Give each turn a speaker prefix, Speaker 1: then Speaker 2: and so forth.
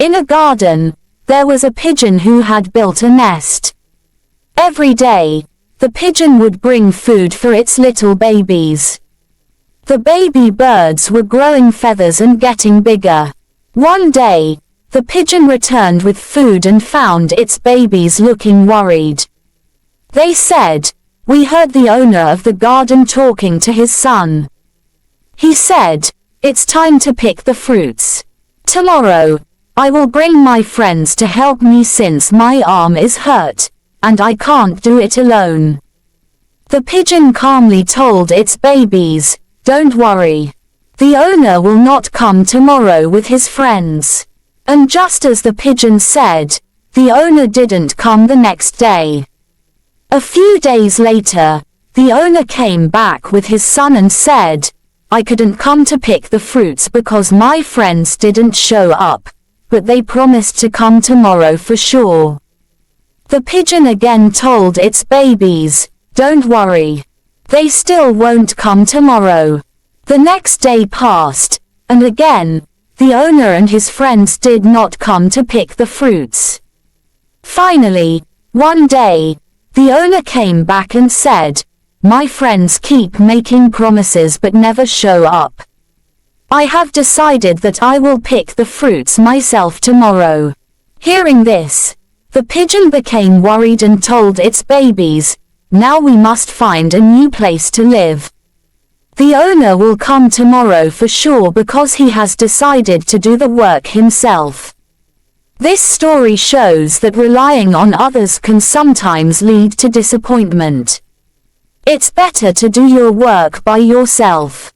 Speaker 1: In a garden, there was a pigeon who had built a nest. Every day, the pigeon would bring food for its little babies. The baby birds were growing feathers and getting bigger. One day, the pigeon returned with food and found its babies looking worried. They said, "We heard the owner of the garden talking to his son. He said, it's time to pick the fruits. Tomorrow, I will bring my friends to help me since my arm is hurt, and I can't do it alone." The pigeon calmly told its babies, "Don't worry. The owner will not come tomorrow with his friends." And just as the pigeon said, the owner didn't come the next day. A few days later, the owner came back with his son and said, "I couldn't come to pick the fruits because my friends didn't show up, but they promised to come tomorrow for sure." The pigeon again told its babies, "Don't worry. They still won't come tomorrow." The next day passed, and again, the owner and his friends did not come to pick the fruits. Finally, one day, the owner came back and said, "My friends keep making promises but never show up. I have decided that I will pick the fruits myself tomorrow." Hearing this, the pigeon became worried and told its babies, "Now we must find a new place to live. The owner will come tomorrow for sure because he has decided to do the work himself." This story shows that relying on others can sometimes lead to disappointment. It's better to do your work by yourself.